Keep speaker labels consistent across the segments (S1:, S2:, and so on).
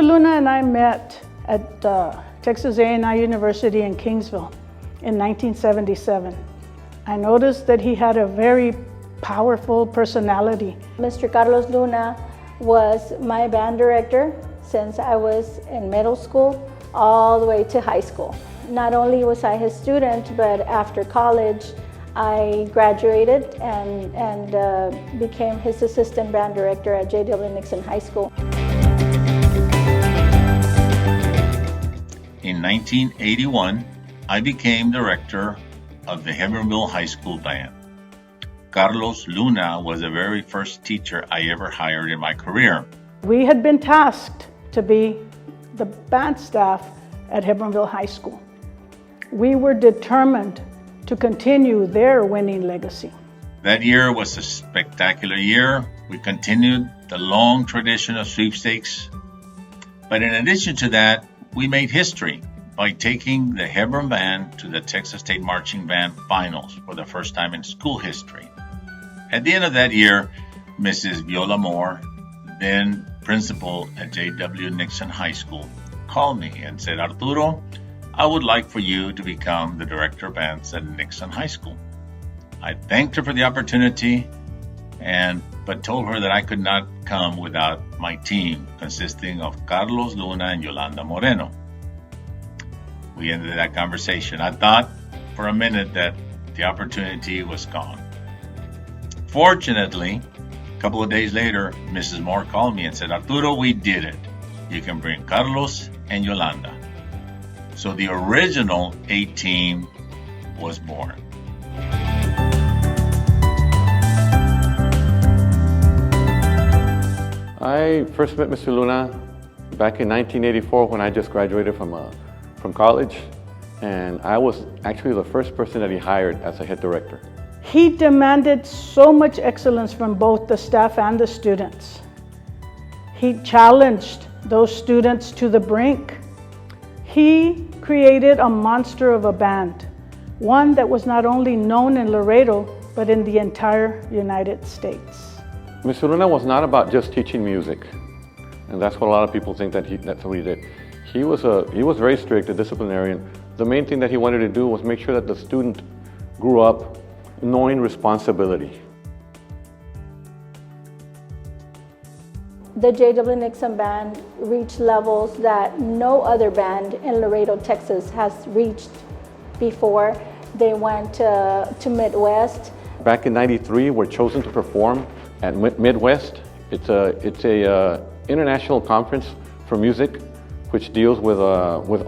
S1: Luna and I met at Texas A&I University in Kingsville in 1977. I noticed that he had a very powerful personality.
S2: Mr. Carlos Luna was my band director since I was in middle school all the way to high school. Not only was I his student, but after college, I graduated and became his assistant band director at J.W. Nixon High School.
S3: In 1981, I became director of the Hebbronville High School Band. Carlos Luna was the very first teacher I ever hired in my career.
S1: We had been tasked to be the band staff at Hebbronville High School. We were determined to continue their winning legacy.
S3: That year was a spectacular year. We continued the long tradition of sweepstakes. But in addition to that, we made history by taking the Hebron Band to the Texas State Marching Band Finals for the first time in school history. At the end of that year, Mrs. Viola Moore, then principal at J.W. Nixon High School, called me and said, "Arturo, I would like for you to become the director of bands at Nixon High School." I thanked her for the opportunity, but told her that I could not come without my team, consisting of Carlos Luna and Yolanda Moreno. We ended that conversation. I thought for a minute that the opportunity was gone. Fortunately, a couple of days later, Mrs. Moore called me and said, "Arturo, we did it. You can bring Carlos and Yolanda." So the original A team was born.
S4: I first met Mr. Luna back in 1984 when I just graduated from college, and I was actually the first person that he hired as a head director.
S1: He demanded so much excellence from both the staff and the students. He challenged those students to the brink. He created a monster of a band, one that was not only known in Laredo, but in the entire United States.
S4: Mr. Luna was not about just teaching music, and that's what a lot of people think that's what he did. He was very strict, a disciplinarian. The main thing that he wanted to do was make sure that the student grew up knowing responsibility.
S2: The J.W. Nixon Band reached levels that no other band in Laredo, Texas has reached before. They went to Midwest.
S4: Back in '93, we're chosen to perform at Midwest. It's a international conference for music, which deals with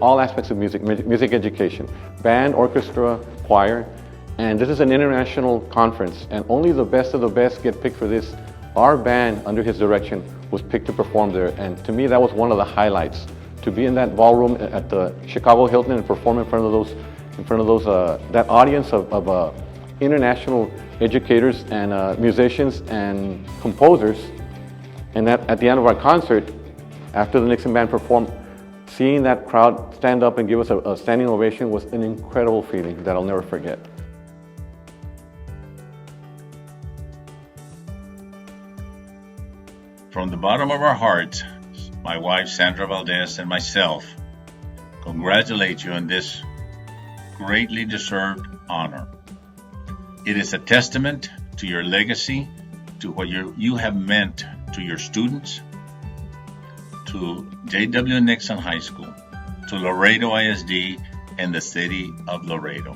S4: all aspects of music education, band, orchestra, choir. And this is an international conference, and only the best of the best get picked for this. Our band, under his direction, was picked to perform there, and to me that was one of the highlights. To be in that ballroom at the Chicago Hilton and perform in front of that audience of international educators and musicians and composers. And at the end of our concert, after the Nixon Band performed, seeing that crowd stand up and give us a standing ovation was an incredible feeling that I'll never forget.
S3: From the bottom of our hearts, my wife Sandra Valdez and myself congratulate you on this greatly deserved honor. It is a testament to your legacy, to what you have meant to your students, to J.W. Nixon High School, to Laredo ISD, and the city of Laredo.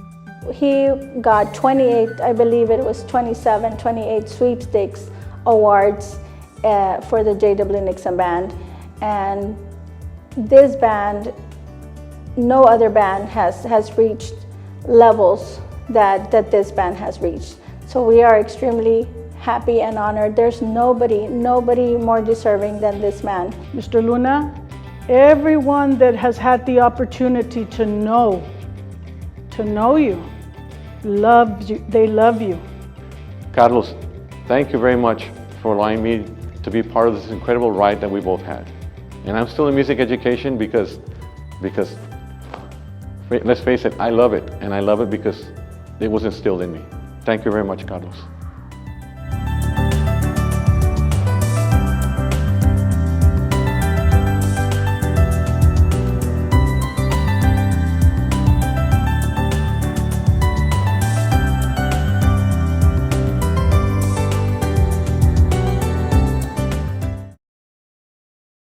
S2: He got 28, I believe it was 28 sweepstakes awards for the J.W. Nixon Band. And this band, no other band has reached levels that this band has reached. So we are extremely happy and honored. There's nobody more deserving than this man.
S1: Mr. Luna, everyone that has had the opportunity to know you, loves you, they love you.
S4: Carlos, thank you very much for allowing me to be part of this incredible ride that we both had. And I'm still in music education because let's face it, I love it, and I love it because it was instilled in me. Thank you very much, Carlos.